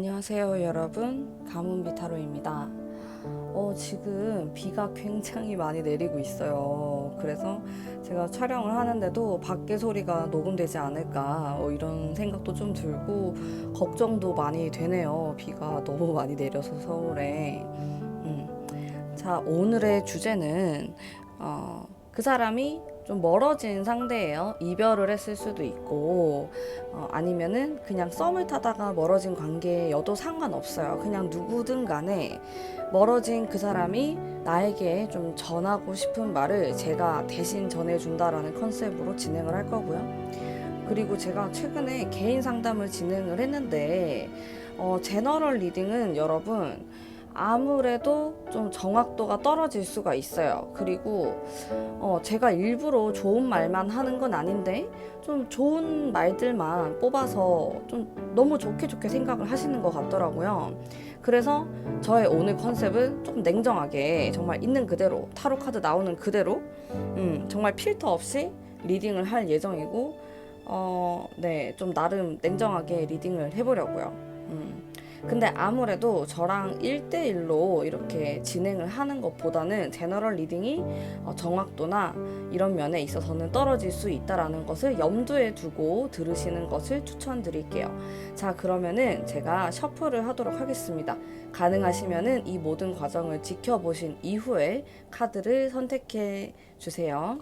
안녕하세요 여러분, 가문비 타로입니다. 지금 비가 굉장히 많이 내리고 있어요. 그래서 제가 촬영을 하는데도 밖에 소리가 녹음되지 않을까 이런 생각도 좀 들고 걱정도 많이 되네요. 비가 너무 많이 내려서 서울에. 자, 오늘의 주제는 그 사람이 좀 멀어진 상대예요. 이별을 했을 수도 있고 아니면은 그냥 썸을 타다가 멀어진 관계여도 상관없어요. 그냥 누구든 간에 멀어진 그 사람이 나에게 좀 전하고 싶은 말을 제가 대신 전해준다라는 컨셉으로 진행을 할 거고요. 그리고 제가 최근에 개인 상담을 진행을 했는데 제너럴 리딩은 여러분 아무래도 좀 정확도가 떨어질 수가 있어요. 그리고 제가 일부러 좋은 말만 하는 건 아닌데 좀 좋은 말들만 뽑아서 좀 너무 좋게 좋게 생각을 하시는 것 같더라고요. 그래서 저의 오늘 컨셉은 조금 냉정하게 정말 있는 그대로 타로 카드 나오는 그대로 정말 필터 없이 리딩을 할 예정이고 네, 좀 나름 냉정하게 리딩을 해보려고요. 근데 아무래도 저랑 1대1로 이렇게 진행을 하는 것보다는 제너럴 리딩이 정확도나 이런 면에 있어서는 떨어질 수 있다는 것을 염두에 두고 들으시는 것을 추천드릴게요. 자, 그러면은 제가 셔플을 하도록 하겠습니다. 가능하시면은 이 모든 과정을 지켜보신 이후에 카드를 선택해 주세요.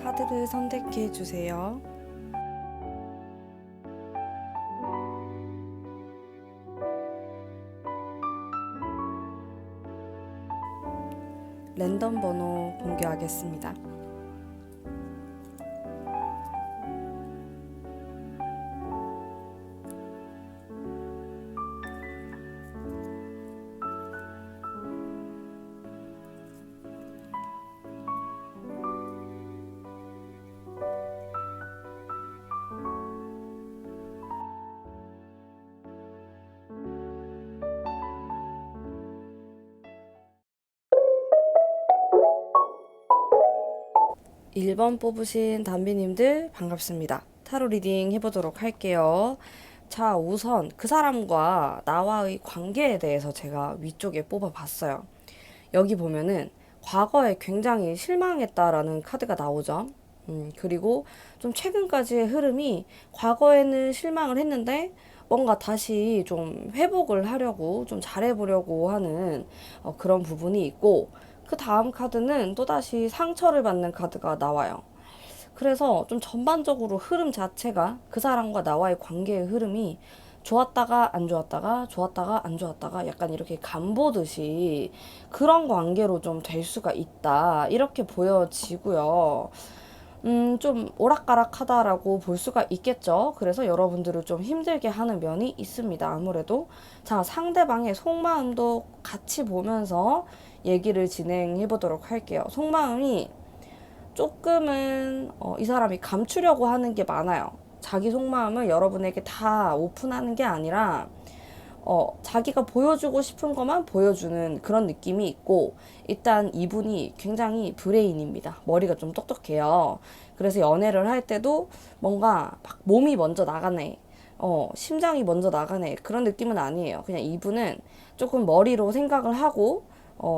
카드를 선택해 주세요. 랜덤 번호 공개하겠습니다. 1번 뽑으신 담비님들 반갑습니다. 타로 리딩 해보도록 할게요. 자, 우선 그 사람과 나와의 관계에 대해서 제가 위쪽에 뽑아봤어요. 여기 보면은 과거에 굉장히 실망했다라는 카드가 나오죠. 그리고 좀 최근까지의 흐름이 과거에는 실망을 했는데 뭔가 다시 좀 회복을 하려고 좀 잘해보려고 하는 그런 부분이 있고, 그 다음 카드는 또다시 상처를 받는 카드가 나와요. 그래서 좀 전반적으로 흐름 자체가 그 사람과 나와의 관계의 흐름이 좋았다가 안 좋았다가 좋았다가 안 좋았다가 약간 이렇게 간 보듯이 그런 관계로 좀 될 수가 있다, 이렇게 보여지고요. 좀 오락가락하다라고 볼 수가 있겠죠. 그래서 여러분들을 좀 힘들게 하는 면이 있습니다. 아무래도. 자, 상대방의 속마음도 같이 보면서 얘기를 진행해 보도록 할게요. 속마음이 조금은 이 사람이 감추려고 하는 게 많아요. 자기 속마음을 여러분에게 다 오픈하는 게 아니라 자기가 보여주고 싶은 것만 보여주는 그런 느낌이 있고, 일단 이분이 굉장히 브레인입니다. 머리가 좀 똑똑해요. 그래서 연애를 할 때도 뭔가 막 몸이 먼저 나가네, 심장이 먼저 나가네, 그런 느낌은 아니에요. 그냥 이분은 조금 머리로 생각을 하고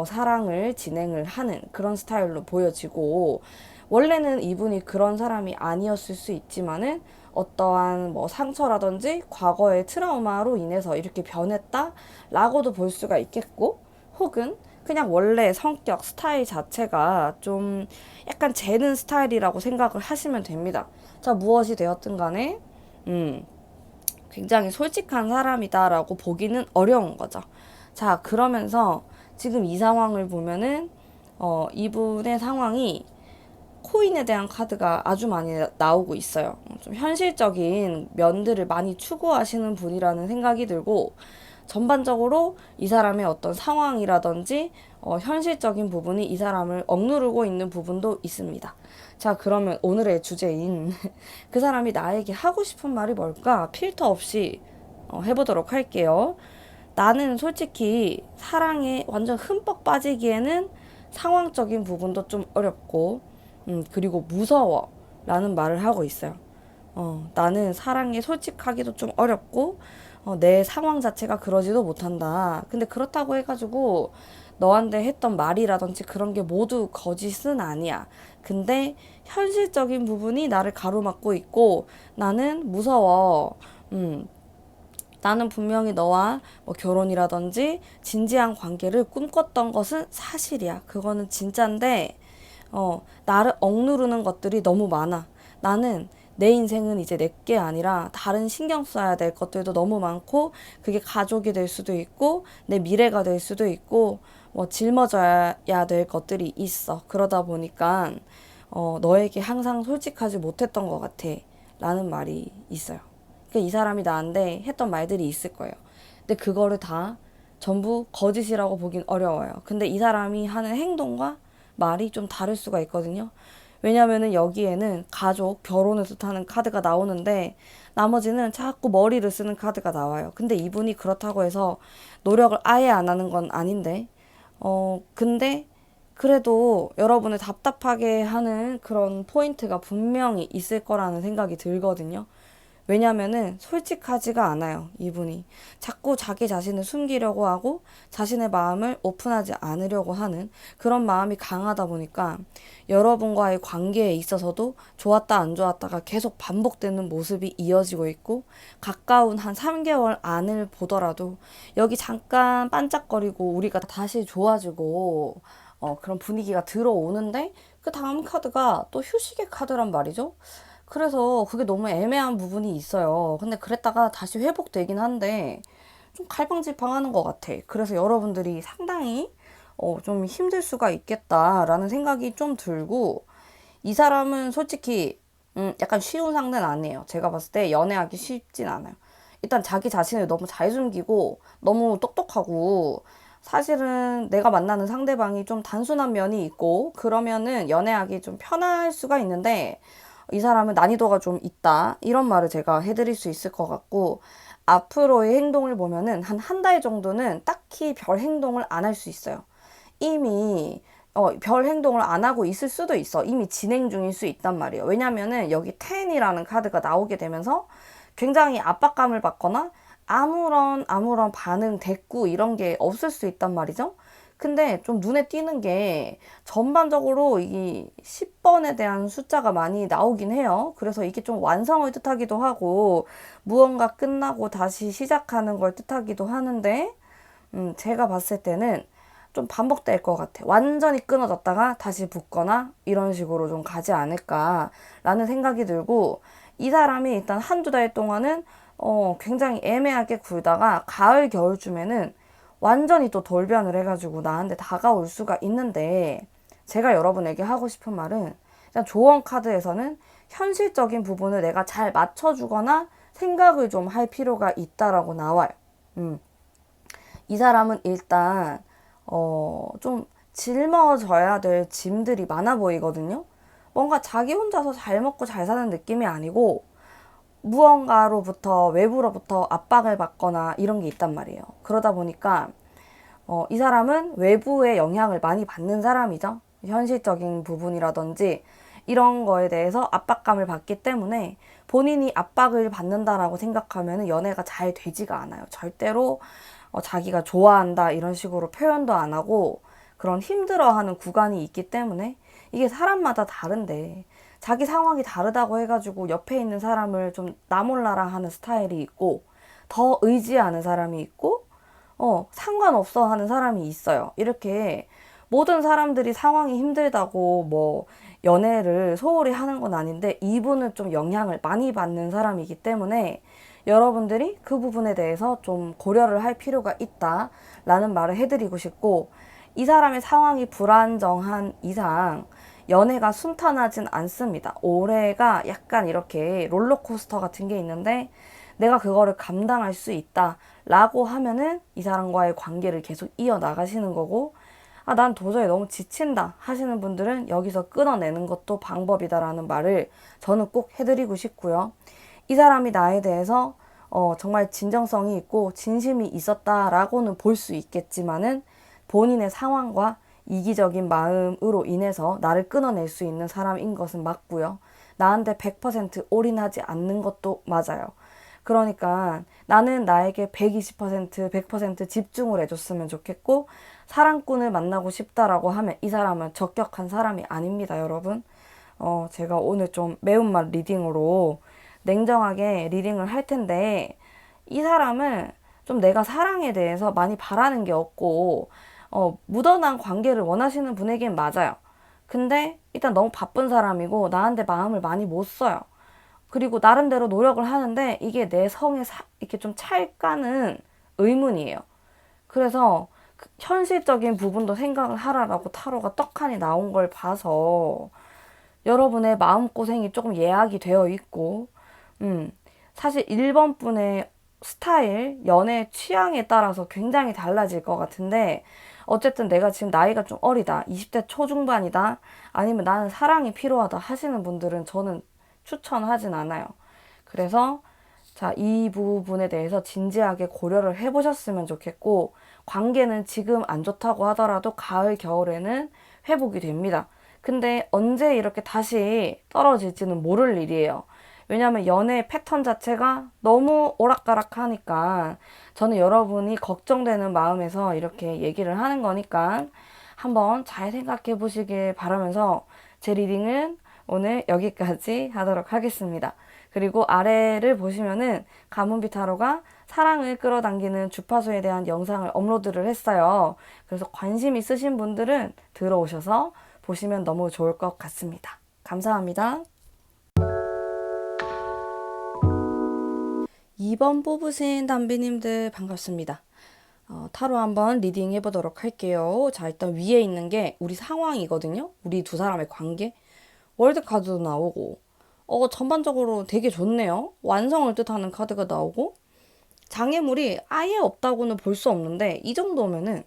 사랑을 진행을 하는 그런 스타일로 보여지고, 원래는 이분이 그런 사람이 아니었을 수 있지만은 어떠한 뭐 상처라든지 과거의 트라우마로 인해서 이렇게 변했다라고도 볼 수가 있겠고, 혹은 그냥 원래 성격 스타일 자체가 좀 약간 재는 스타일이라고 생각을 하시면 됩니다. 자, 무엇이 되었든 간에 굉장히 솔직한 사람이다라고 보기는 어려운 거죠. 자, 그러면서 지금 이 상황을 보면은 이분의 상황이 코인에 대한 카드가 아주 많이 나오고 있어요. 좀 현실적인 면들을 많이 추구하시는 분이라는 생각이 들고, 전반적으로 이 사람의 어떤 상황이라든지 현실적인 부분이 이 사람을 억누르고 있는 부분도 있습니다. 자, 그러면 오늘의 주제인 그 사람이 나에게 하고 싶은 말이 뭘까? 필터 없이 해보도록 할게요. 나는 솔직히 사랑에 완전 흠뻑 빠지기에는 상황적인 부분도 좀 어렵고, 그리고 무서워 라는 말을 하고 있어요. 나는 사랑에 솔직하기도 좀 어렵고, 내 상황 자체가 그러지도 못한다. 근데 그렇다고 해가지고 너한테 했던 말이라든지 그런 게 모두 거짓은 아니야. 근데 현실적인 부분이 나를 가로막고 있고 나는 무서워. 나는 분명히 너와 뭐 결혼이라든지 진지한 관계를 꿈꿨던 것은 사실이야. 그거는 진짠데, 나를 억누르는 것들이 너무 많아. 나는 내 인생은 이제 내게 아니라 다른 신경 써야 될 것들도 너무 많고, 그게 가족이 될 수도 있고, 내 미래가 될 수도 있고, 뭐 짊어져야 될 것들이 있어. 그러다 보니까, 너에게 항상 솔직하지 못했던 것 같아. 라는 말이 있어요. 그러니까 이 사람이 나한테 했던 말들이 있을 거예요. 근데 그거를 다 전부 거짓이라고 보긴 어려워요. 근데 이 사람이 하는 행동과 말이 좀 다를 수가 있거든요. 왜냐면은 여기에는 가족, 결혼을 뜻하는 카드가 나오는데 나머지는 자꾸 머리를 쓰는 카드가 나와요. 근데 이분이 그렇다고 해서 노력을 아예 안 하는 건 아닌데, 근데 그래도 여러분을 답답하게 하는 그런 포인트가 분명히 있을 거라는 생각이 들거든요. 왜냐면은 솔직하지가 않아요, 이분이. 자꾸 자기 자신을 숨기려고 하고 자신의 마음을 오픈하지 않으려고 하는 그런 마음이 강하다 보니까 여러분과의 관계에 있어서도 좋았다 안 좋았다가 계속 반복되는 모습이 이어지고 있고, 가까운 한 3개월 안을 보더라도 여기 잠깐 반짝거리고 우리가 다시 좋아지고 그런 분위기가 들어오는데, 그 다음 카드가 또 휴식의 카드란 말이죠. 그래서 그게 너무 애매한 부분이 있어요. 근데 그랬다가 다시 회복되긴 한데 좀 갈팡질팡하는 것 같아. 그래서 여러분들이 상당히 좀 힘들 수가 있겠다라는 생각이 좀 들고, 이 사람은 솔직히 약간 쉬운 상대는 아니에요. 제가 봤을 때 연애하기 쉽진 않아요. 일단 자기 자신을 너무 잘 숨기고 너무 똑똑하고, 사실은 내가 만나는 상대방이 좀 단순한 면이 있고 그러면은 연애하기 좀 편할 수가 있는데, 이 사람은 난이도가 좀 있다, 이런 말을 제가 해드릴 수 있을 것 같고, 앞으로의 행동을 보면은 한 달 정도는 딱히 별 행동을 안 할 수 있어요. 이미 별 행동을 안 하고 있을 수도 있어. 이미 진행 중일 수 있단 말이에요. 왜냐면은 여기 10이라는 카드가 나오게 되면서 굉장히 압박감을 받거나 아무런 반응, 대꾸 이런 게 없을 수 있단 말이죠. 근데 좀 눈에 띄는 게 전반적으로 이 10번에 대한 숫자가 많이 나오긴 해요. 그래서 이게 좀 완성을 뜻하기도 하고 무언가 끝나고 다시 시작하는 걸 뜻하기도 하는데 제가 봤을 때는 좀 반복될 것 같아. 완전히 끊어졌다가 다시 붙거나 이런 식으로 좀 가지 않을까라는 생각이 들고 이 사람이 일단 한두 달 동안은 굉장히 애매하게 굴다가 가을, 겨울쯤에는 완전히 또 돌변을 해가지고 나한테 다가올 수가 있는데 제가 여러분에게 하고 싶은 말은 그냥 조언 카드에서는 현실적인 부분을 내가 잘 맞춰주거나 생각을 좀 할 필요가 있다라고 나와요. 이 사람은 일단 좀 짊어져야 될 짐들이 많아 보이거든요. 뭔가 자기 혼자서 잘 먹고 잘 사는 느낌이 아니고 무언가로부터 외부로부터 압박을 받거나 이런 게 있단 말이에요. 그러다 보니까 이 사람은 외부의 영향을 많이 받는 사람이죠. 현실적인 부분이라든지 이런 거에 대해서 압박감을 받기 때문에 본인이 압박을 받는다라고 생각하면 연애가 잘 되지가 않아요. 절대로 자기가 좋아한다 이런 식으로 표현도 안 하고 그런 힘들어하는 구간이 있기 때문에 이게 사람마다 다른데 자기 상황이 다르다고 해가지고 옆에 있는 사람을 좀 나 몰라라 하는 스타일이 있고 더 의지하는 사람이 있고 상관없어 하는 사람이 있어요. 이렇게 모든 사람들이 상황이 힘들다고 뭐 연애를 소홀히 하는 건 아닌데 이분은 좀 영향을 많이 받는 사람이기 때문에 여러분들이 그 부분에 대해서 좀 고려를 할 필요가 있다라는 말을 해드리고 싶고 이 사람의 상황이 불안정한 이상 연애가 순탄하진 않습니다. 올해가 약간 이렇게 롤러코스터 같은 게 있는데 내가 그거를 감당할 수 있다라고 하면은 이 사람과의 관계를 계속 이어나가시는 거고 난 도저히 너무 지친다 하시는 분들은 여기서 끊어내는 것도 방법이다라는 말을 저는 꼭 해드리고 싶고요. 이 사람이 나에 대해서 정말 진정성이 있고 진심이 있었다라고는 볼 수 있겠지만은 본인의 상황과 이기적인 마음으로 인해서 나를 끊어낼 수 있는 사람인 것은 맞고요. 나한테 100% 올인하지 않는 것도 맞아요. 그러니까 나는 나에게 120%, 100% 집중을 해줬으면 좋겠고 사랑꾼을 만나고 싶다라고 하면 이 사람은 적격한 사람이 아닙니다, 여러분. 제가 오늘 좀 매운맛 리딩으로 냉정하게 리딩을 할 텐데 이 사람은 좀 내가 사랑에 대해서 많이 바라는 게 없고 묻어난 관계를 원하시는 분에겐 맞아요. 근데 일단 너무 바쁜 사람이고 나한테 마음을 많이 못 써요. 그리고 나름대로 노력을 하는데 이게 내 성에 이렇게 좀 찰까는 의문이에요. 그래서 현실적인 부분도 생각을 하라라고 타로가 떡하니 나온 걸 봐서 여러분의 마음고생이 조금 예약이 되어 있고 사실 1번 분의 스타일, 연애 취향에 따라서 굉장히 달라질 것 같은데 어쨌든 내가 지금 나이가 좀 어리다, 20대 초중반이다, 아니면 나는 사랑이 필요하다 하시는 분들은 저는 추천하진 않아요. 그래서 자, 이 부분에 대해서 진지하게 고려를 해보셨으면 좋겠고 관계는 지금 안 좋다고 하더라도 가을, 겨울에는 회복이 됩니다. 근데 언제 이렇게 다시 떨어질지는 모를 일이에요. 왜냐하면 연애 패턴 자체가 너무 오락가락하니까 저는 여러분이 걱정되는 마음에서 이렇게 얘기를 하는 거니까 한번 잘 생각해 보시길 바라면서 제 리딩은 오늘 여기까지 하도록 하겠습니다. 그리고 아래를 보시면은 가문비 타로가 사랑을 끌어당기는 주파수에 대한 영상을 업로드를 했어요. 그래서 관심 있으신 분들은 들어오셔서 보시면 너무 좋을 것 같습니다. 감사합니다. 2번 뽑으신 담비님들 반갑습니다. 타로 한번 리딩 해보도록 할게요. 자, 일단 위에 있는 게 우리 상황이거든요. 우리 두 사람의 관계. 월드카드도 나오고 전반적으로 되게 좋네요. 완성을 뜻하는 카드가 나오고 장애물이 아예 없다고는 볼 수 없는데 이 정도면은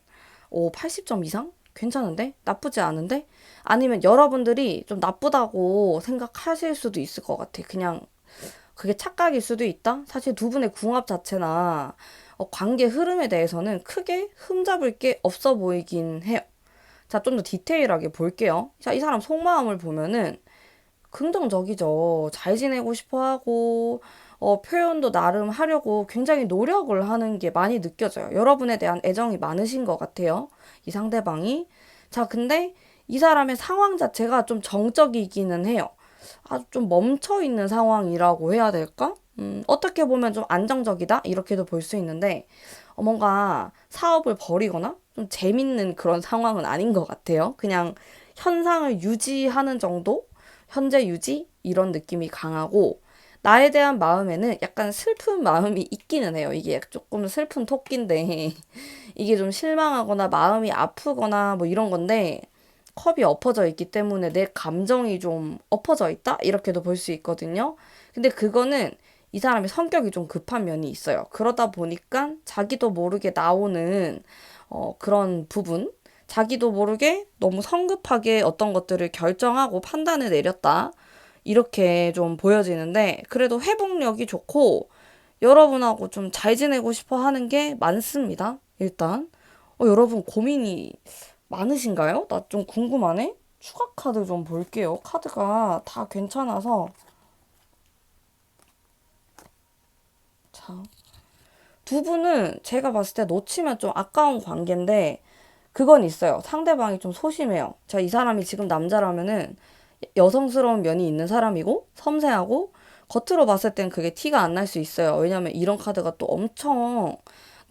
80점 이상? 괜찮은데? 나쁘지 않은데? 아니면 여러분들이 좀 나쁘다고 생각하실 수도 있을 것 같아. 그냥 그게 착각일 수도 있다? 사실 두 분의 궁합 자체나 관계 흐름에 대해서는 크게 흠잡을 게 없어 보이긴 해요. 자, 좀 더 디테일하게 볼게요. 자, 이 사람 속마음을 보면은 긍정적이죠. 잘 지내고 싶어 하고, 표현도 나름 하려고 굉장히 노력을 하는 게 많이 느껴져요. 여러분에 대한 애정이 많으신 것 같아요. 이 상대방이. 자, 근데 이 사람의 상황 자체가 좀 정적이기는 해요. 아주 좀 멈춰 있는 상황이라고 해야 될까? 어떻게 보면 좀 안정적이다? 이렇게도 볼 수 있는데, 뭔가 사업을 벌이거나 좀 재밌는 그런 상황은 아닌 것 같아요. 그냥 현상을 유지하는 정도? 현재 유지? 이런 느낌이 강하고, 나에 대한 마음에는 약간 슬픈 마음이 있기는 해요. 이게 조금 슬픈 토끼인데, 이게 좀 실망하거나 마음이 아프거나 뭐 이런 건데, 컵이 엎어져 있기 때문에 내 감정이 좀 엎어져 있다? 이렇게도 볼 수 있거든요. 근데 그거는 이 사람의 성격이 좀 급한 면이 있어요. 그러다 보니까 자기도 모르게 나오는 그런 부분, 자기도 모르게 너무 성급하게 어떤 것들을 결정하고 판단을 내렸다. 이렇게 좀 보여지는데, 그래도 회복력이 좋고, 여러분하고 좀 잘 지내고 싶어 하는 게 많습니다. 일단. 여러분 고민이 많으신가요? 나 좀 궁금하네? 추가 카드 좀 볼게요. 카드가 다 괜찮아서. 자, 두 분은 제가 봤을 때 놓치면 좀 아까운 관계인데, 그건 있어요. 상대방이 좀 소심해요. 자, 이 사람이 지금 남자라면은 여성스러운 면이 있는 사람이고, 섬세하고, 겉으로 봤을 땐 그게 티가 안 날 수 있어요. 왜냐면 이런 카드가 또 엄청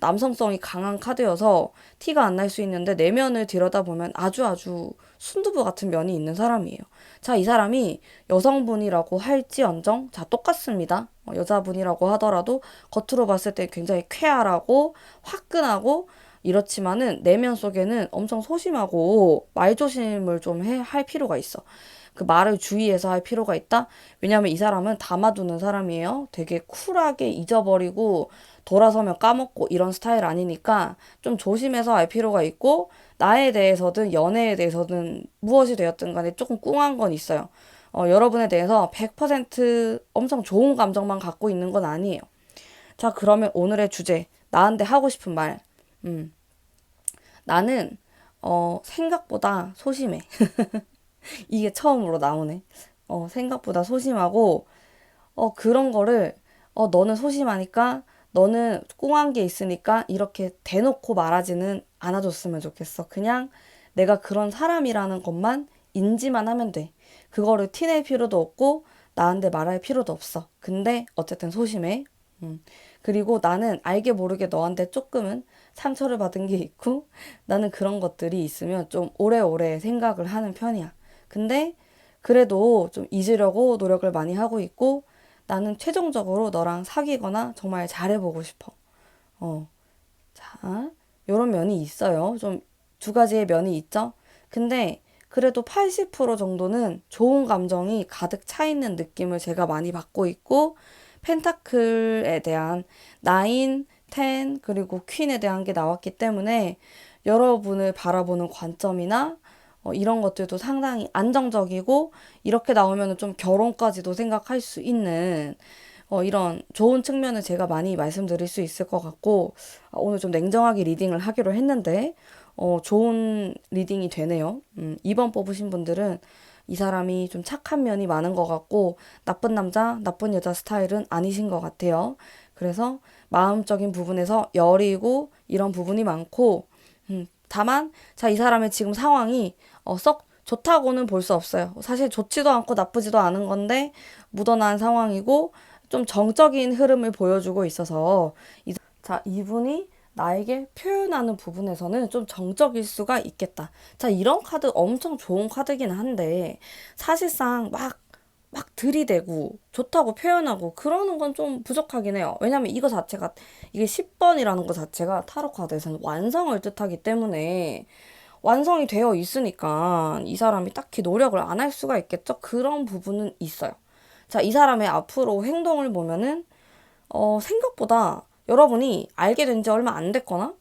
남성성이 강한 카드여서 티가 안 날 수 있는데, 내면을 들여다보면 아주 아주 순두부 같은 면이 있는 사람이에요. 자, 이 사람이 여성분이라고 할지언정, 자, 똑같습니다. 여자분이라고 하더라도 겉으로 봤을 때 굉장히 쾌활하고 화끈하고 이렇지만은 내면 속에는 엄청 소심하고 말조심을 좀 할 필요가 있어. 그 말을 주의해서 할 필요가 있다? 왜냐면 이 사람은 담아두는 사람이에요. 되게 쿨하게 잊어버리고 돌아서면 까먹고 이런 스타일 아니니까 좀 조심해서 할 필요가 있고, 나에 대해서든 연애에 대해서든 무엇이 되었든 간에 조금 꿍한 건 있어요. 여러분에 대해서 100% 엄청 좋은 감정만 갖고 있는 건 아니에요. 자, 그러면 오늘의 주제, 나한테 하고 싶은 말. 음, 나는 생각보다 소심해. 이게 처음으로 나오네. 생각보다 소심하고, 그런 거를, 너는 소심하니까, 너는 꽁한 게 있으니까, 이렇게 대놓고 말하지는 않아줬으면 좋겠어. 그냥 내가 그런 사람이라는 것만 인지만 하면 돼. 그거를 티낼 필요도 없고, 나한테 말할 필요도 없어. 근데, 어쨌든 소심해. 그리고 나는 알게 모르게 너한테 조금은 상처를 받은 게 있고, 나는 그런 것들이 있으면 좀 오래오래 생각을 하는 편이야. 근데 그래도 좀 잊으려고 노력을 많이 하고 있고, 나는 최종적으로 너랑 사귀거나 정말 잘해보고 싶어. 어, 자, 요런 면이 있어요. 좀 두 가지의 면이 있죠? 근데 그래도 80% 정도는 좋은 감정이 가득 차 있는 느낌을 제가 많이 받고 있고, 펜타클에 대한 9, 10, 그리고 퀸에 대한 게 나왔기 때문에 여러분을 바라보는 관점이나 이런 것들도 상당히 안정적이고, 이렇게 나오면 좀 결혼까지도 생각할 수 있는 이런 좋은 측면을 제가 많이 말씀드릴 수 있을 것 같고, 오늘 좀 냉정하게 리딩을 하기로 했는데 좋은 리딩이 되네요. 2번 뽑으신 분들은 이 사람이 좀 착한 면이 많은 것 같고, 나쁜 남자, 나쁜 여자 스타일은 아니신 것 같아요. 그래서 마음적인 부분에서 여리고 이런 부분이 많고, 다만, 자, 이 사람의 지금 상황이 썩 좋다고는 볼 수 없어요. 사실 좋지도 않고 나쁘지도 않은 건데, 묻어난 상황이고, 좀 정적인 흐름을 보여주고 있어서, 자, 이분이 나에게 표현하는 부분에서는 좀 정적일 수가 있겠다. 자, 이런 카드 엄청 좋은 카드긴 한데, 사실상 막 들이대고 좋다고 표현하고 그러는 건 좀 부족하긴 해요. 왜냐면 이거 자체가, 이게 10번이라는 것 자체가 타로 카드에서는 완성을 뜻하기 때문에 완성이 되어 있으니까 이 사람이 딱히 노력을 안 할 수가 있겠죠? 그런 부분은 있어요. 자, 이 사람의 앞으로 행동을 보면은 생각보다 여러분이 알게 된 지 얼마 안 됐거나,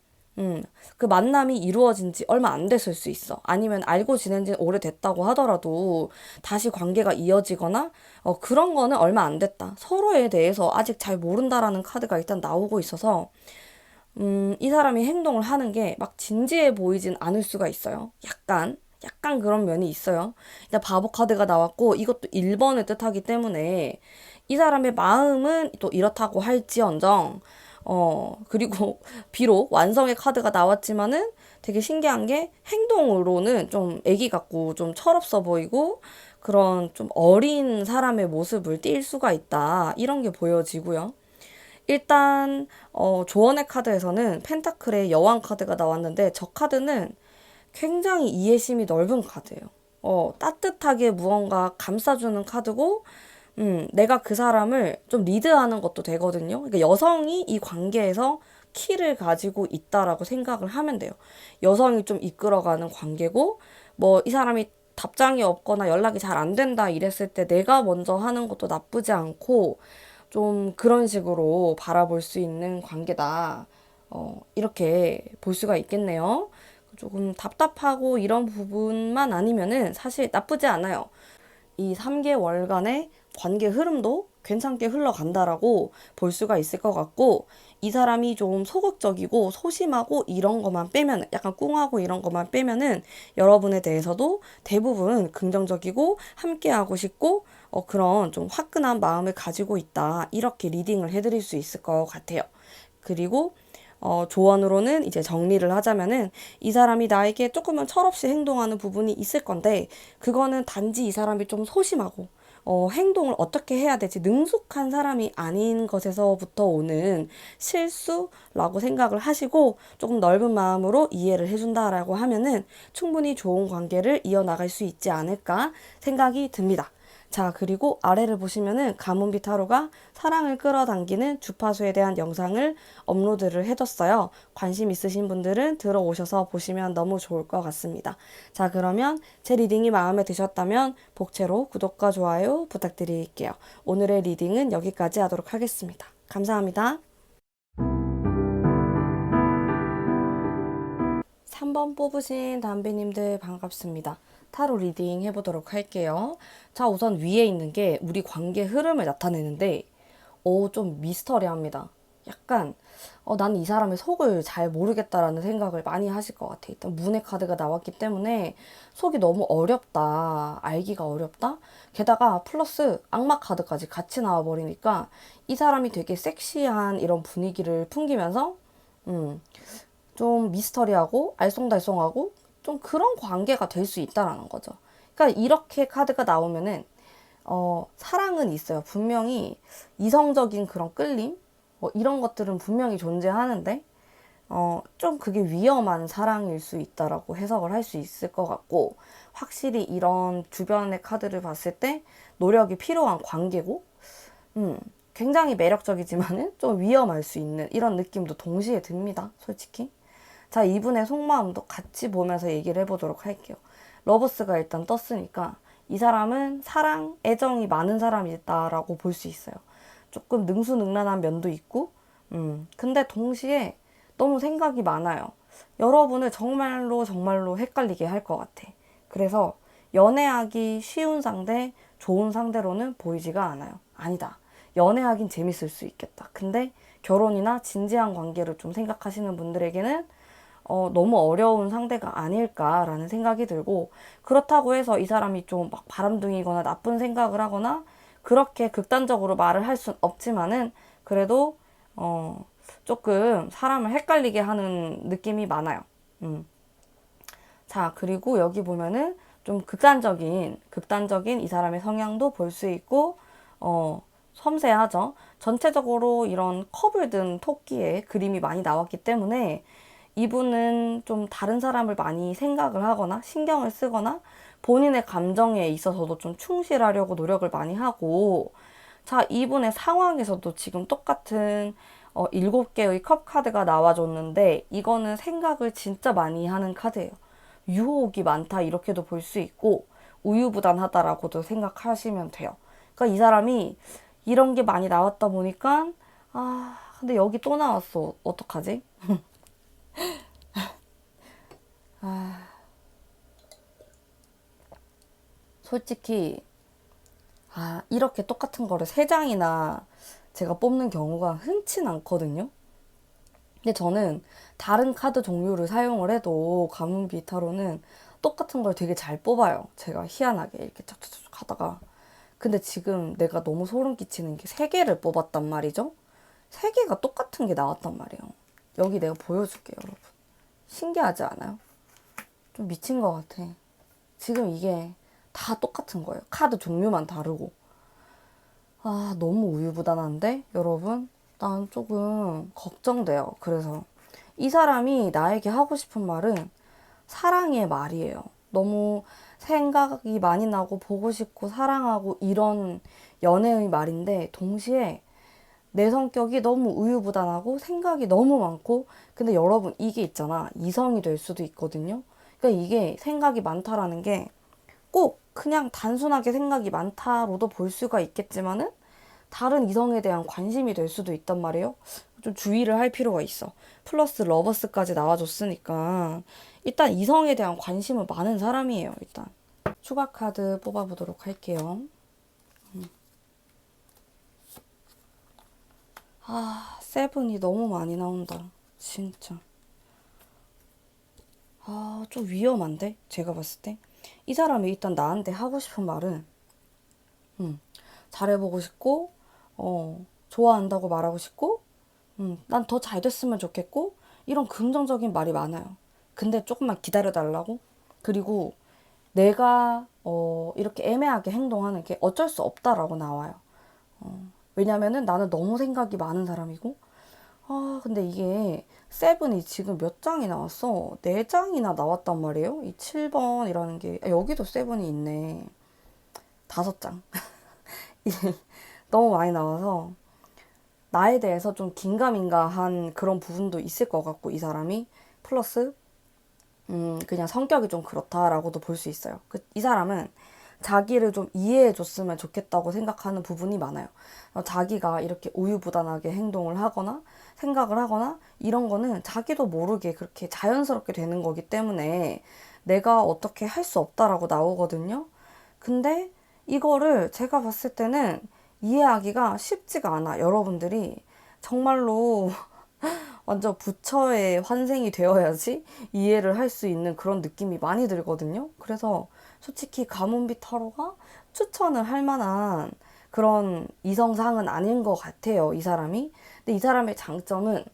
그 만남이 이루어진 지 얼마 안 됐을 수 있어. 아니면 알고 지낸 지 오래됐다고 하더라도 다시 관계가 이어지거나, 그런 거는 얼마 안 됐다. 서로에 대해서 아직 잘 모른다라는 카드가 일단 나오고 있어서, 이 사람이 행동을 하는 게 막 진지해 보이진 않을 수가 있어요. 약간 그런 면이 있어요. 일단 바보 카드가 나왔고 이것도 1번을 뜻하기 때문에 이 사람의 마음은 또 이렇다고 할지언정 그리고 비록 완성의 카드가 나왔지만은 되게 신기한 게 행동으로는 좀 애기 같고 좀 철없어 보이고 그런 좀 어린 사람의 모습을 띌 수가 있다. 이런 게 보여지고요. 일단 조언의 카드에서는 펜타클의 여왕 카드가 나왔는데 저 카드는 굉장히 이해심이 넓은 카드예요. 따뜻하게 무언가 감싸주는 카드고, 내가 그 사람을 좀 리드하는 것도 되거든요. 그러니까 여성이 이 관계에서 키를 가지고 있다라고 생각을 하면 돼요. 여성이 좀 이끌어가는 관계고, 뭐 이 사람이 답장이 없거나 연락이 잘 안 된다 이랬을 때 내가 먼저 하는 것도 나쁘지 않고, 좀 그런 식으로 바라볼 수 있는 관계다. 이렇게 볼 수가 있겠네요. 조금 답답하고 이런 부분만 아니면은 사실 나쁘지 않아요. 이 3개월간의 관계 흐름도 괜찮게 흘러간다라고 볼 수가 있을 것 같고, 이 사람이 좀 소극적이고 소심하고 이런 것만 빼면, 약간 꿍하고 이런 것만 빼면은 여러분에 대해서도 대부분 긍정적이고 함께하고 싶고 그런 좀 화끈한 마음을 가지고 있다. 이렇게 리딩을 해드릴 수 있을 것 같아요. 그리고 조언으로는 이제 정리를 하자면은 이 사람이 나에게 조금은 철없이 행동하는 부분이 있을 건데 그거는 단지 이 사람이 좀 소심하고 행동을 어떻게 해야 될지 능숙한 사람이 아닌 것에서부터 오는 실수라고 생각을 하시고 조금 넓은 마음으로 이해를 해준다라고 하면은 충분히 좋은 관계를 이어나갈 수 있지 않을까 생각이 듭니다. 자, 그리고 아래를 보시면은 가문비 타로가 사랑을 끌어당기는 주파수에 대한 영상을 업로드를 해뒀어요. 관심 있으신 분들은 들어오셔서 보시면 너무 좋을 것 같습니다. 자, 그러면 제 리딩이 마음에 드셨다면 복채로 구독과 좋아요 부탁드릴게요. 오늘의 리딩은 여기까지 하도록 하겠습니다. 감사합니다. 3번 뽑으신 담비님들 반갑습니다. 타로 리딩 해보도록 할게요. 자, 우선 위에 있는 게 우리 관계 흐름을 나타내는데, 좀 미스터리합니다. 약간, 나는 이 사람의 속을 잘 모르겠다라는 생각을 많이 하실 것 같아. 일단 문의 카드가 나왔기 때문에 속이 너무 어렵다. 알기가 어렵다. 게다가 플러스 악마 카드까지 같이 나와버리니까 이 사람이 되게 섹시한 이런 분위기를 풍기면서, 음, 좀 미스터리하고 알쏭달쏭하고 좀 그런 관계가 될 수 있다라는 거죠. 그러니까 이렇게 카드가 나오면은 사랑은 있어요. 분명히 이성적인 그런 끌림 이런 것들은 분명히 존재하는데 좀 그게 위험한 사랑일 수 있다라고 해석을 할 수 있을 것 같고 확실히 이런 주변의 카드를 봤을 때 노력이 필요한 관계고 굉장히 매력적이지만은 좀 위험할 수 있는 이런 느낌도 동시에 듭니다. 솔직히. 자, 이분의 속마음도 같이 보면서 얘기를 해보도록 할게요. 러버스가 일단 떴으니까 이 사람은 사랑, 애정이 많은 사람이다라고 볼 수 있어요. 조금 능수능란한 면도 있고, 근데 동시에 너무 생각이 많아요. 여러분을 정말로 헷갈리게 할 것 같아. 그래서 연애하기 쉬운 상대, 좋은 상대로는 보이지가 않아요. 아니다. 연애하긴 재밌을 수 있겠다. 근데 결혼이나 진지한 관계를 좀 생각하시는 분들에게는 너무 어려운 상대가 아닐까라는 생각이 들고 그렇다고 해서 이 사람이 좀 막 바람둥이거나 나쁜 생각을 하거나 그렇게 극단적으로 말을 할 순 없지만은 그래도 조금 사람을 헷갈리게 하는 느낌이 많아요. 자, 그리고 여기 보면은 좀 극단적인 이 사람의 성향도 볼 수 있고 섬세하죠. 전체적으로 이런 컵을 든 토끼의 그림이 많이 나왔기 때문에 이분은 좀 다른 사람을 많이 생각을 하거나 신경을 쓰거나 본인의 감정에 있어서도 좀 충실하려고 노력을 많이 하고 자, 이분의 상황에서도 지금 똑같은 7개의 컵 카드가 나와줬는데 이거는 생각을 진짜 많이 하는 카드예요. 유혹이 많다 이렇게도 볼 수 있고 우유부단하다라고도 생각하시면 돼요. 그러니까 이 사람이 이런 게 많이 나왔다 보니까 근데 여기 또 나왔어. 어떡하지? 솔직히 이렇게 똑같은 거를 3장이나 제가 뽑는 경우가 흔치 않거든요. 근데 저는 다른 카드 종류를 사용을 해도 가문비 타로는 똑같은 걸 되게 잘 뽑아요. 제가 희한하게 이렇게 착착착 하다가. 근데 지금 내가 너무 소름 끼치는 게 세 개를 뽑았단 말이죠. 세 개가 똑같은 게 나왔단 말이에요. 여기 내가 보여줄게요, 여러분. 신기하지 않아요? 좀 미친 것 같아. 지금 이게 다 똑같은 거예요. 카드 종류만 다르고. 아, 너무 우유부단한데, 여러분? 난 조금 걱정돼요. 그래서 이 사람이 나에게 하고 싶은 말은 사랑의 말이에요. 너무 생각이 많이 나고 보고 싶고 사랑하고 이런 연애의 말인데 동시에 내 성격이 너무 우유부단하고 생각이 너무 많고 근데 여러분 이게 있잖아. 이성이 될 수도 있거든요. 그러니까 이게 생각이 많다라는 게 꼭 그냥 단순하게 생각이 많다로도 볼 수가 있겠지만은 다른 이성에 대한 관심이 될 수도 있단 말이에요. 좀 주의를 할 필요가 있어. 플러스 러버스까지 나와줬으니까 일단 이성에 대한 관심은 많은 사람이에요. 일단 추가 카드 뽑아보도록 할게요. 아, 세븐이 너무 많이 나온다. 진짜. 아, 좀 위험한데? 제가 봤을 때. 이 사람이 일단 나한테 하고 싶은 말은 잘해보고 싶고 좋아한다고 말하고 싶고 난 더 잘 됐으면 좋겠고 이런 긍정적인 말이 많아요. 근데 조금만 기다려달라고. 그리고 내가 이렇게 애매하게 행동하는 게 어쩔 수 없다라고 나와요. 왜냐면은 나는 너무 생각이 많은 사람이고 아 근데 이게 세븐이 지금 몇 장이 나왔어? 네 장이나 나왔단 말이에요. 이 7번이라는 게 여기도 세븐이 있네. 5장. 이게 너무 많이 나와서 나에 대해서 좀 긴가민가한 그런 부분도 있을 것 같고 이 사람이 플러스 그냥 성격이 좀 그렇다라고도 볼 수 있어요. 이 사람은 자기를 좀 이해해 줬으면 좋겠다고 생각하는 부분이 많아요. 자기가 이렇게 우유부단하게 행동을 하거나 생각을 하거나 이런 거는 자기도 모르게 그렇게 자연스럽게 되는 거기 때문에 내가 어떻게 할 수 없다라고 나오거든요. 근데 이거를 제가 봤을 때는 이해하기가 쉽지가 않아. 여러분들이 정말로 완전 부처의 환생이 되어야지 이해를 할 수 있는 그런 느낌이 많이 들거든요. 그래서 솔직히 가문비 타로가 추천을 할 만한 그런 이성상은 아닌 것 같아요. 이 사람이. 근데 이 사람의 장점은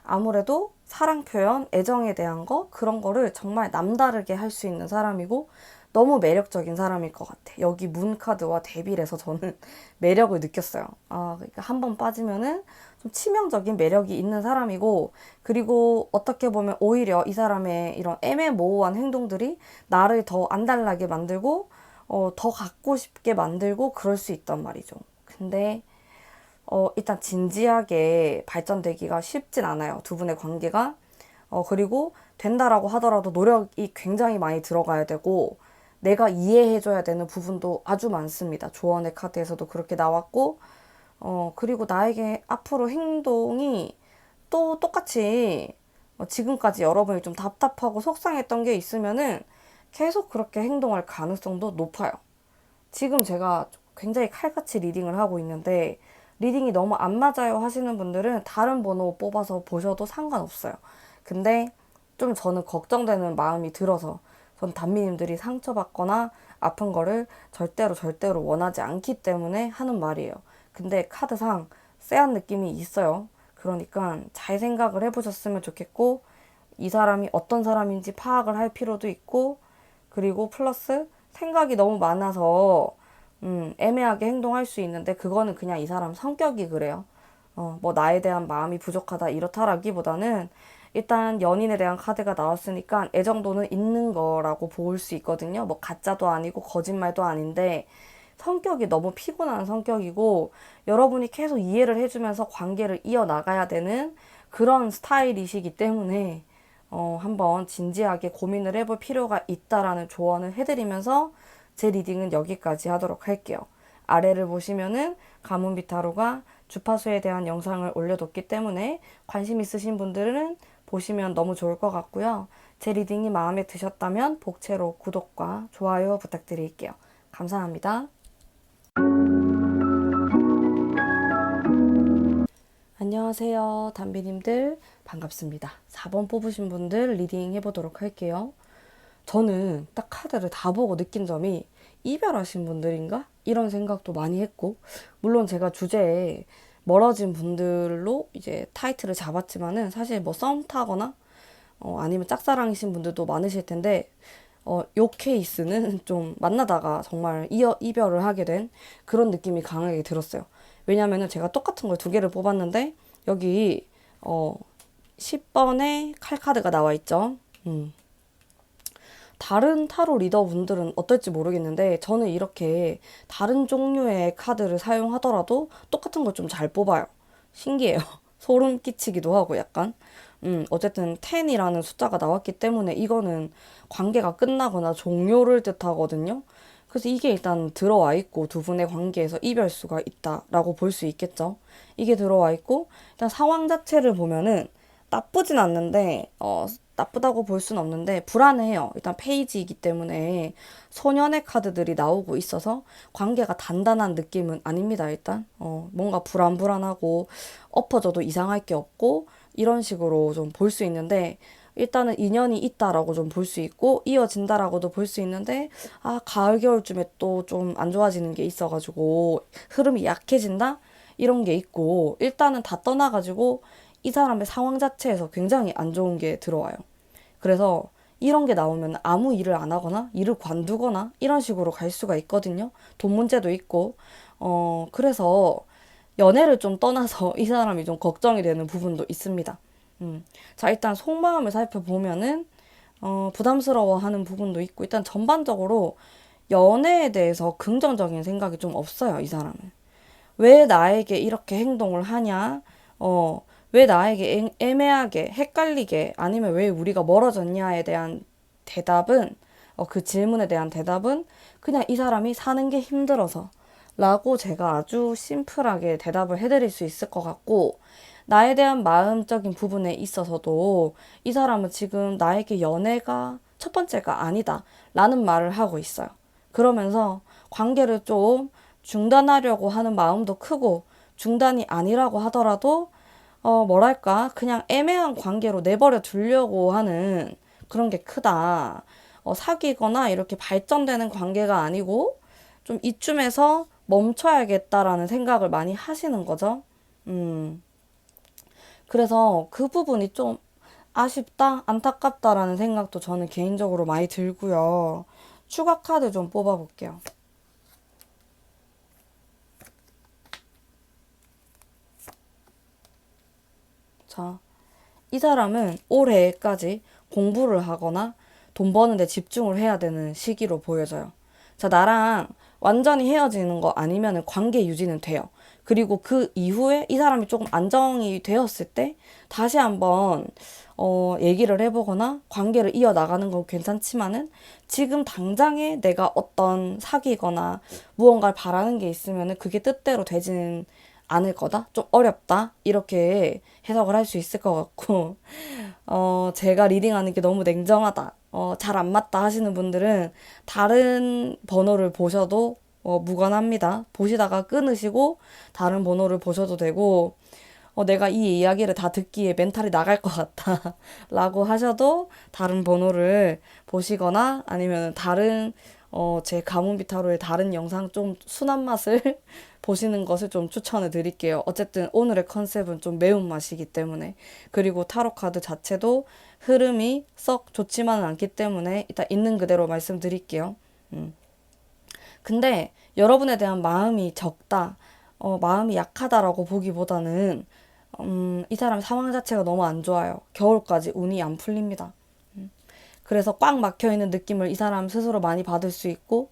아무래도 사랑 표현, 애정에 대한 거 그런 거를 정말 남다르게 할 수 있는 사람이고 너무 매력적인 사람일 것 같아. 여기 문 카드와 대비해서 저는 매력을 느꼈어요. 아, 그러니까 한 번 빠지면은 좀 치명적인 매력이 있는 사람이고, 그리고 어떻게 보면 오히려 이 사람의 이런 애매모호한 행동들이 나를 더 안달나게 만들고, 더 갖고 싶게 만들고 그럴 수 있단 말이죠. 근데 일단 진지하게 발전되기가 쉽진 않아요. 두 분의 관계가. 그리고 된다라고 하더라도 노력이 굉장히 많이 들어가야 되고, 내가 이해해줘야 되는 부분도 아주 많습니다. 조언의 카드에서도 그렇게 나왔고, 그리고 나에게 앞으로 행동이 또 똑같이 지금까지 여러분이 좀 답답하고 속상했던 게 있으면은 계속 그렇게 행동할 가능성도 높아요. 지금 제가 굉장히 칼같이 리딩을 하고 있는데 리딩이 너무 안 맞아요 하시는 분들은 다른 번호 뽑아서 보셔도 상관없어요. 근데 좀 저는 걱정되는 마음이 들어서 전 단미님들이 상처받거나 아픈 거를 절대로 원하지 않기 때문에 하는 말이에요. 근데 카드상 쎄한 느낌이 있어요. 그러니까 잘 생각을 해보셨으면 좋겠고 이 사람이 어떤 사람인지 파악을 할 필요도 있고 그리고 플러스 생각이 너무 많아서 애매하게 행동할 수 있는데 그거는 그냥 이 사람 성격이 그래요. 뭐 나에 대한 마음이 부족하다 이렇다라기보다는 일단 연인에 대한 카드가 나왔으니까 애정도는 있는 거라고 볼 수 있거든요. 뭐 가짜도 아니고 거짓말도 아닌데 성격이 너무 피곤한 성격이고 여러분이 계속 이해를 해주면서 관계를 이어나가야 되는 그런 스타일이시기 때문에 한번 진지하게 고민을 해볼 필요가 있다라는 조언을 해드리면서 제 리딩은 여기까지 하도록 할게요. 아래를 보시면은 가문비타로가 주파수에 대한 영상을 올려뒀기 때문에 관심 있으신 분들은 보시면 너무 좋을 것 같고요. 제 리딩이 마음에 드셨다면 복채로 구독과 좋아요 부탁드릴게요. 감사합니다. 안녕하세요. 안녕하세요, 담비님들. 반갑습니다. 4번 뽑으신 분들 리딩 해보도록 할게요. 저는 딱 카드를 다 보고 느낀 점이 이별하신 분들인가? 이런 생각도 많이 했고, 물론 제가 주제에 멀어진 분들로 이제 타이틀을 잡았지만은 사실 뭐 썸 타거나 아니면 짝사랑이신 분들도 많으실 텐데, 요 케이스는 좀 만나다가 정말 이별을 하게 된 그런 느낌이 강하게 들었어요. 왜냐면은 제가 똑같은 걸 두 개를 뽑았는데, 여기, 10번에 칼카드가 나와 있죠. 다른 타로 리더분들은 어떨지 모르겠는데, 저는 이렇게 다른 종류의 카드를 사용하더라도 똑같은 걸 좀 잘 뽑아요. 신기해요. 소름 끼치기도 하고 약간. 어쨌든 10이라는 숫자가 나왔기 때문에 이거는 관계가 끝나거나 종료를 뜻하거든요. 그래서 이게 일단 들어와 있고 두 분의 관계에서 이별수가 있다라고 볼 수 있겠죠. 이게 들어와 있고 일단 상황 자체를 보면은 나쁘진 않는데 나쁘다고 볼 수는 없는데 불안해요. 일단 페이지이기 때문에 소년의 카드들이 나오고 있어서 관계가 단단한 느낌은 아닙니다. 일단 뭔가 불안불안하고 엎어져도 이상할 게 없고 이런 식으로 좀 볼 수 있는데 일단은 인연이 있다라고 좀 볼 수 있고 이어진다라고도 볼 수 있는데 가을 겨울쯤에 또 좀 안 좋아지는 게 있어가지고 흐름이 약해진다 이런 게 있고 일단은 다 떠나가지고 이 사람의 상황 자체에서 굉장히 안 좋은 게 들어와요. 그래서 이런 게 나오면 아무 일을 안 하거나 일을 관두거나 이런 식으로 갈 수가 있거든요. 돈 문제도 있고 그래서 연애를 좀 떠나서 이 사람이 좀 걱정이 되는 부분도 있습니다. 자, 일단 속마음을 살펴보면은, 부담스러워하는 부분도 있고, 일단 전반적으로 연애에 대해서 긍정적인 생각이 좀 없어요, 이 사람은. 왜 나에게 이렇게 행동을 하냐? 왜 나에게 애매하게, 헷갈리게, 아니면 왜 우리가 멀어졌냐에 대한 대답은, 그 질문에 대한 대답은 그냥 이 사람이 사는 게 힘들어서 라고 제가 아주 심플하게 대답을 해드릴 수 있을 것 같고, 나에 대한 마음적인 부분에 있어서도 이 사람은 지금 나에게 연애가 첫 번째가 아니다 라는 말을 하고 있어요. 그러면서 관계를 좀 중단하려고 하는 마음도 크고 중단이 아니라고 하더라도 뭐랄까 그냥 애매한 관계로 내버려 두려고 하는 그런 게 크다. 사귀거나 이렇게 발전되는 관계가 아니고 좀 이쯤에서 멈춰야겠다라는 생각을 많이 하시는 거죠. 그래서 그 부분이 좀 아쉽다, 안타깝다라는 생각도 저는 개인적으로 많이 들고요. 추가 카드 좀 뽑아볼게요. 자, 이 사람은 올해까지 공부를 하거나 돈 버는 데 집중을 해야 되는 시기로 보여져요. 자, 나랑 완전히 헤어지는 거 아니면 관계 유지는 돼요. 그리고 그 이후에 이 사람이 조금 안정이 되었을 때 다시 한번 얘기를 해보거나 관계를 이어나가는 건 괜찮지만은 지금 당장에 내가 어떤 사귀거나 무언가를 바라는 게 있으면은 그게 뜻대로 되지는 않을 거다? 좀 어렵다? 이렇게 해석을 할 수 있을 것 같고 제가 리딩하는 게 너무 냉정하다. 잘 안 맞다 하시는 분들은 다른 번호를 보셔도 무관합니다. 보시다가 끊으시고 다른 번호를 보셔도 되고 내가 이 이야기를 다 듣기에 멘탈이 나갈 것 같다 라고 하셔도 다른 번호를 보시거나 아니면 다른 제 가문비타로의 다른 영상 좀 순한 맛을 보시는 것을 좀 추천을 드릴게요. 어쨌든 오늘의 컨셉은 좀 매운맛이기 때문에 그리고 타로 카드 자체도 흐름이 썩 좋지만은 않기 때문에 일단 있는 그대로 말씀드릴게요. 근데 여러분에 대한 마음이 적다, 마음이 약하다라고 보기보다는 이 사람 상황 자체가 너무 안 좋아요. 겨울까지 운이 안 풀립니다. 그래서 꽉 막혀있는 느낌을 이 사람 스스로 많이 받을 수 있고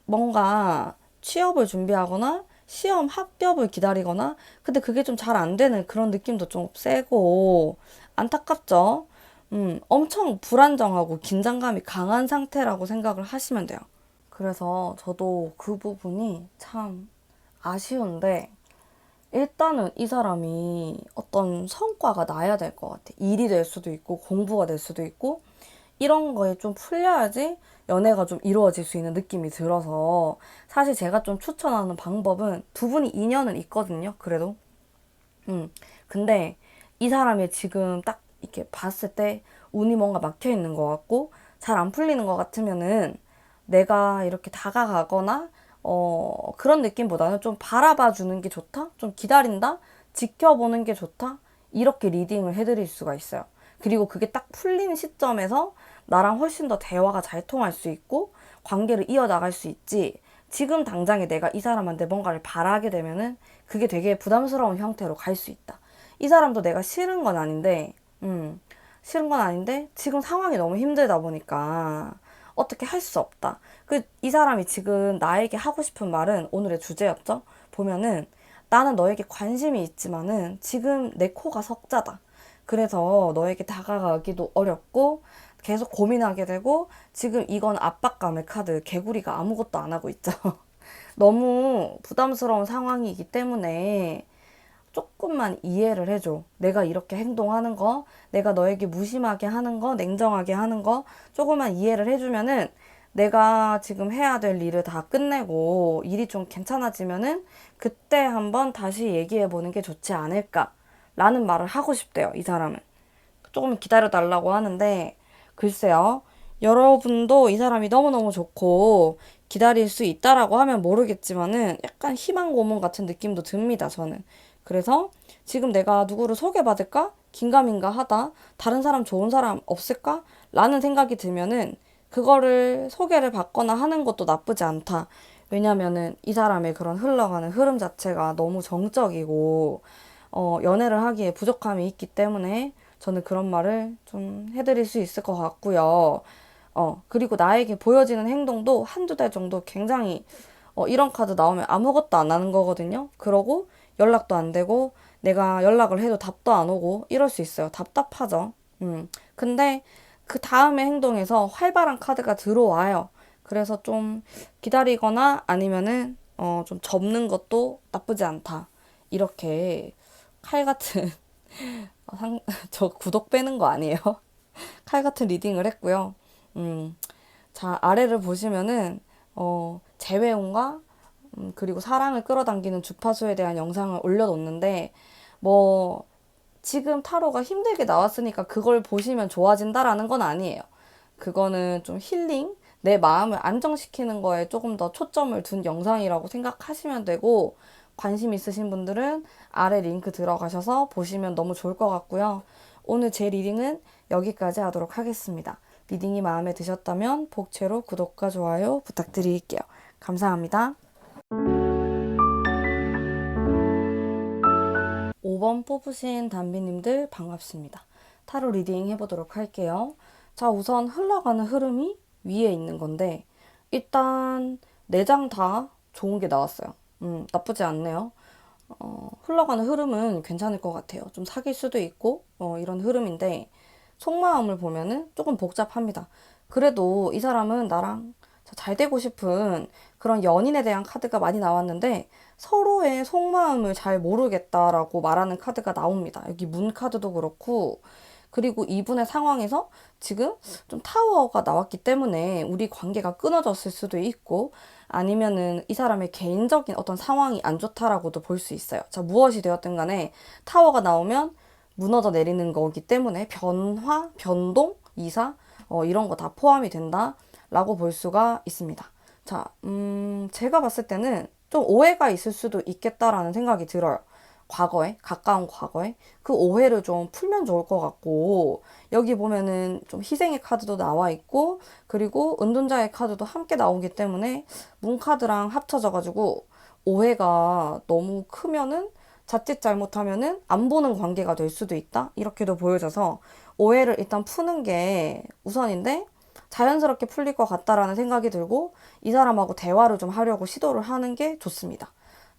뭔가 취업을 준비하거나 시험 합격을 기다리거나 근데 그게 좀 잘 안 되는 그런 느낌도 좀 세고 안타깝죠. 엄청 불안정하고 긴장감이 강한 상태라고 생각을 하시면 돼요. 그래서 저도 그 부분이 참 아쉬운데 일단은 이 사람이 어떤 성과가 나야 될 것 같아. 일이 될 수도 있고 공부가 될 수도 있고 이런 거에 좀 풀려야지 연애가 좀 이루어질 수 있는 느낌이 들어서 사실 제가 좀 추천하는 방법은 두 분이 인연은 있거든요. 그래도 근데 이 사람이 지금 딱 이렇게 봤을 때 운이 뭔가 막혀 있는 것 같고 잘 안 풀리는 것 같으면은 내가 이렇게 다가가거나 그런 느낌보다는 좀 바라봐 주는 게 좋다? 좀 기다린다? 지켜보는 게 좋다? 이렇게 리딩을 해드릴 수가 있어요. 그리고 그게 딱 풀린 시점에서 나랑 훨씬 더 대화가 잘 통할 수 있고 관계를 이어나갈 수 있지. 지금 당장에 내가 이 사람한테 뭔가를 바라게 되면은 그게 되게 부담스러운 형태로 갈 수 있다. 이 사람도 내가 싫은 건 아닌데, 싫은 건 아닌데, 지금 상황이 너무 힘들다 보니까 어떻게 할 수 없다. 이 사람이 지금 나에게 하고 싶은 말은 오늘의 주제였죠? 보면은 나는 너에게 관심이 있지만은 지금 내 코가 석자다. 그래서 너에게 다가가기도 어렵고 계속 고민하게 되고 지금 이건 압박감의 카드 개구리가 아무것도 안 하고 있죠. 너무 부담스러운 상황이기 때문에 조금만 이해를 해줘. 내가 이렇게 행동하는 거, 내가 너에게 무심하게 하는 거, 냉정하게 하는 거, 조금만 이해를 해주면은 내가 지금 해야 될 일을 다 끝내고 일이 좀 괜찮아지면은 그때 한번 다시 얘기해 보는 게 좋지 않을까? 라는 말을 하고 싶대요, 이 사람은. 조금 기다려 달라고 하는데, 글쎄요. 여러분도 이 사람이 너무너무 좋고 기다릴 수 있다라고 하면 모르겠지만은 약간 희망 고문 같은 느낌도 듭니다, 저는. 그래서 지금 내가 누구를 소개받을까? 긴가민가 하다. 다른 사람 좋은 사람 없을까? 라는 생각이 들면은 그거를 소개를 받거나 하는 것도 나쁘지 않다. 왜냐면은 이 사람의 그런 흘러가는 흐름 자체가 너무 정적이고 연애를 하기에 부족함이 있기 때문에 저는 그런 말을 좀 해드릴 수 있을 것 같고요. 그리고 나에게 보여지는 행동도 한두 달 정도 굉장히 이런 카드 나오면 아무것도 안 하는 거거든요. 그러고 연락도 안 되고 내가 연락을 해도 답도 안 오고 이럴 수 있어요. 답답하죠. 근데 그 다음의 행동에서 활발한 카드가 들어와요. 그래서 좀 기다리거나 아니면은 좀 접는 것도 나쁘지 않다. 이렇게 칼 같은 저 구독 빼는 거 아니에요? 칼 같은 리딩을 했고요. 음, 자, 아래를 보시면은, 재회운과, 그리고 사랑을 끌어당기는 주파수에 대한 영상을 올려놓는데, 뭐, 지금 타로가 힘들게 나왔으니까 그걸 보시면 좋아진다라는 건 아니에요. 그거는 좀 힐링, 내 마음을 안정시키는 거에 조금 더 초점을 둔 영상이라고 생각하시면 되고, 관심 있으신 분들은 아래 링크 들어가셔서 보시면 너무 좋을 것 같고요. 오늘 제 리딩은 여기까지 하도록 하겠습니다. 리딩이 마음에 드셨다면 복채로 구독과 좋아요 부탁드릴게요. 감사합니다. 5번 뽑으신 담비님들 반갑습니다. 타로 리딩 해보도록 할게요. 자, 우선 흘러가는 흐름이 위에 있는 건데 일단 4장 다 좋은 게 나왔어요. 나쁘지 않네요. 흘러가는 흐름은 괜찮을 것 같아요. 좀 사귈 수도 있고 이런 흐름인데 속마음을 보면은 조금 복잡합니다. 그래도 이 사람은 나랑 잘 되고 싶은 그런 연인에 대한 카드가 많이 나왔는데 서로의 속마음을 잘 모르겠다라고 말하는 카드가 나옵니다. 여기 문 카드도 그렇고 그리고 이분의 상황에서 지금 좀 타워가 나왔기 때문에 우리 관계가 끊어졌을 수도 있고 아니면은 이 사람의 개인적인 어떤 상황이 안 좋다라고도 볼 수 있어요. 자, 무엇이 되었든 간에 타워가 나오면 무너져 내리는 거기 때문에 변화, 변동, 이사 이런 거 다 포함이 된다라고 볼 수가 있습니다. 자, 제가 봤을 때는 좀 오해가 있을 수도 있겠다라는 생각이 들어요. 과거에, 가까운 과거에 그 오해를 좀 풀면 좋을 것 같고 여기 보면은 좀 희생의 카드도 나와 있고 그리고 은둔자의 카드도 함께 나오기 때문에 문 카드랑 합쳐져 가지고 오해가 너무 크면은 자칫 잘못하면은 안 보는 관계가 될 수도 있다 이렇게도 보여져서 오해를 일단 푸는 게 우선인데 자연스럽게 풀릴 것 같다라는 생각이 들고 이 사람하고 대화를 좀 하려고 시도를 하는 게 좋습니다.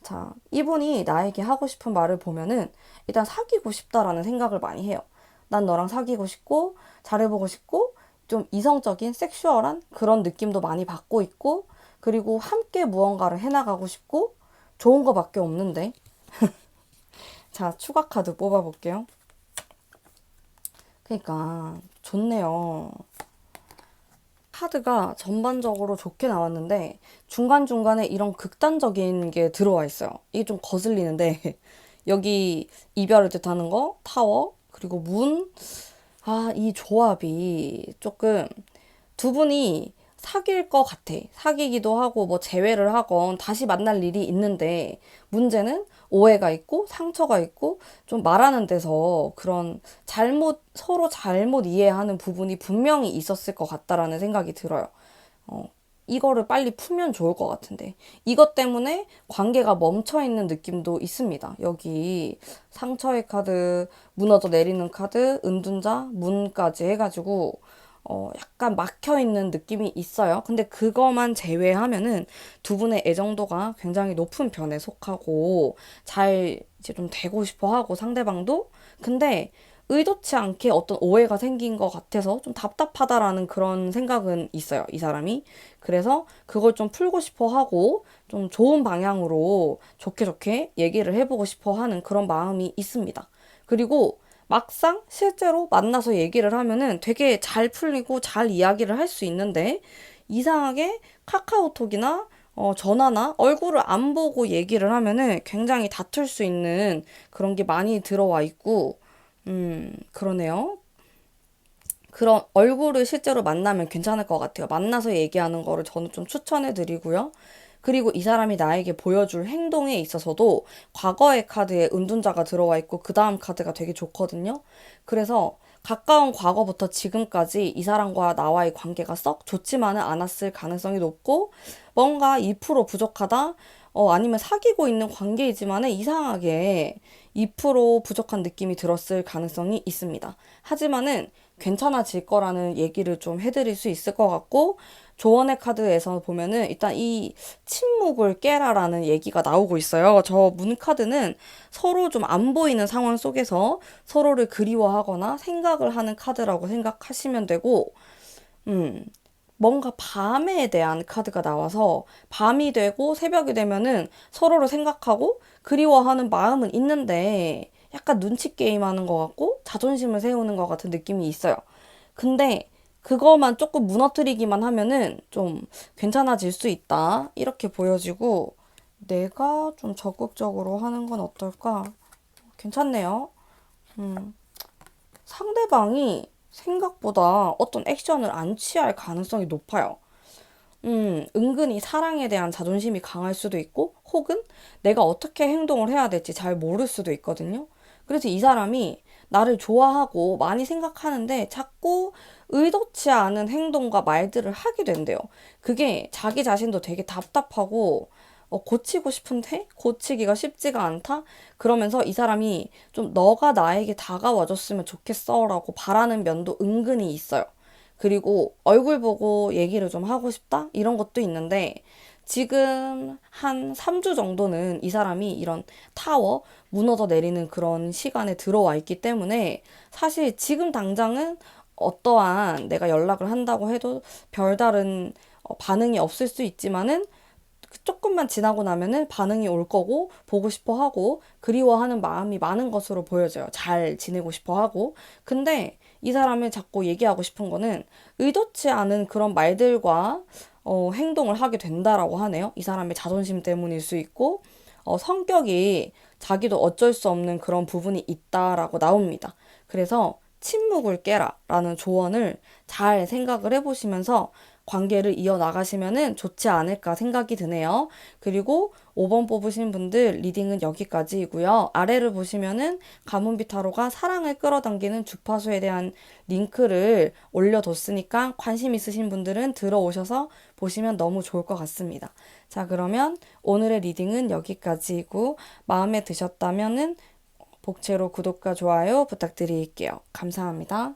자, 이분이 나에게 하고 싶은 말을 보면은 일단 사귀고 싶다라는 생각을 많이 해요. 난 너랑 사귀고 싶고 잘해보고 싶고 좀 이성적인 섹슈얼한 그런 느낌도 많이 받고 있고 그리고 함께 무언가를 해나가고 싶고 좋은 거밖에 없는데 자, 추가 카드 뽑아볼게요. 그러니까 좋네요. 카드가 전반적으로 좋게 나왔는데 중간중간에 이런 극단적인 게 들어와 있어요. 이게 좀 거슬리는데 여기 이별을 뜻하는 거, 타워, 그리고 문. 이 조합이 조금 두 분이 사귈 것 같아. 사귀기도 하고 뭐 재회를 하건 다시 만날 일이 있는데 문제는 오해가 있고 상처가 있고 좀 말하는 데서 그런 서로 잘못 이해하는 부분이 분명히 있었을 것 같다라는 생각이 들어요. 어, 이거를 빨리 풀면 좋을 것 같은데. 이것 때문에 관계가 멈춰 있는 느낌도 있습니다. 여기 상처의 카드, 무너져 내리는 카드, 은둔자, 문까지 해가지고, 약간 막혀 있는 느낌이 있어요. 근데 그거만 제외하면은 두 분의 애정도가 굉장히 높은 편에 속하고, 잘 이제 좀 되고 싶어 하고 상대방도. 근데 의도치 않게 어떤 오해가 생긴 것 같아서 좀 답답하다라는 그런 생각은 있어요, 이 사람이. 그래서 그걸 좀 풀고 싶어 하고 좀 좋은 방향으로 좋게 좋게 얘기를 해보고 싶어 하는 그런 마음이 있습니다. 그리고 막상 실제로 만나서 얘기를 하면은 되게 잘 풀리고 잘 이야기를 할 수 있는데 이상하게 카카오톡이나 전화나 얼굴을 안 보고 얘기를 하면은 굉장히 다툴 수 있는 그런 게 많이 들어와 있고 그러네요. 그런 얼굴을 실제로 만나면 괜찮을 것 같아요. 만나서 얘기하는 거를 저는 좀 추천해 드리고요. 그리고 이 사람이 나에게 보여줄 행동에 있어서도 과거의 카드에 은둔자가 들어와 있고 그 다음 카드가 되게 좋거든요. 그래서 가까운 과거부터 지금까지 이 사람과 나와의 관계가 썩 좋지만은 않았을 가능성이 높고 뭔가 2% 부족하다? 아니면 사귀고 있는 관계이지만은 이상하게 2% 부족한 느낌이 들었을 가능성이 있습니다. 하지만은 괜찮아질 거라는 얘기를 좀 해드릴 수 있을 것 같고, 조언의 카드에서 보면은 일단 이 침묵을 깨라라는 얘기가 나오고 있어요. 저 문 카드는 서로 좀 안 보이는 상황 속에서 서로를 그리워하거나 생각을 하는 카드라고 생각하시면 되고, 음, 뭔가 밤에 대한 카드가 나와서 밤이 되고 새벽이 되면은 서로를 생각하고 그리워하는 마음은 있는데 약간 눈치 게임 하는 것 같고 자존심을 세우는 것 같은 느낌이 있어요. 근데 그거만 조금 무너뜨리기만 하면은 좀 괜찮아질 수 있다. 이렇게 보여지고 내가 좀 적극적으로 하는 건 어떨까? 괜찮네요. 음. 상대방이 생각보다 어떤 액션을 안 취할 가능성이 높아요. 은근히 사랑에 대한 자존심이 강할 수도 있고, 혹은 내가 어떻게 행동을 해야 될지 잘 모를 수도 있거든요. 그래서 이 사람이 나를 좋아하고 많이 생각하는데 자꾸 의도치 않은 행동과 말들을 하게 된대요. 그게 자기 자신도 되게 답답하고, 고치고 싶은데 고치기가 쉽지가 않다? 그러면서 이 사람이 좀 너가 나에게 다가와줬으면 좋겠어 라고 바라는 면도 은근히 있어요. 그리고 얼굴 보고 얘기를 좀 하고 싶다? 이런 것도 있는데 지금 한 3주 정도는 이 사람이 이런 타워 무너져 내리는 그런 시간에 들어와 있기 때문에 사실 지금 당장은 어떠한 내가 연락을 한다고 해도 별다른 반응이 없을 수 있지만은 조금만 지나고 나면은 반응이 올 거고 보고 싶어 하고 그리워하는 마음이 많은 것으로 보여져요. 잘 지내고 싶어 하고. 근데 이 사람을 자꾸 얘기하고 싶은 거는 의도치 않은 그런 말들과 행동을 하게 된다라고 하네요. 이 사람의 자존심 때문일 수 있고 성격이 자기도 어쩔 수 없는 그런 부분이 있다라고 나옵니다. 그래서 침묵을 깨라 라는 조언을 잘 생각을 해보시면서 관계를 이어나가시면은 좋지 않을까 생각이 드네요. 그리고 5번 뽑으신 분들 리딩은 여기까지이고요. 아래를 보시면은 가문비 타로가 사랑을 끌어당기는 주파수에 대한 링크를 올려뒀으니까 관심 있으신 분들은 들어오셔서 보시면 너무 좋을 것 같습니다. 자, 그러면 오늘의 리딩은 여기까지이고 마음에 드셨다면은 복채로 구독과 좋아요 부탁드릴게요. 감사합니다.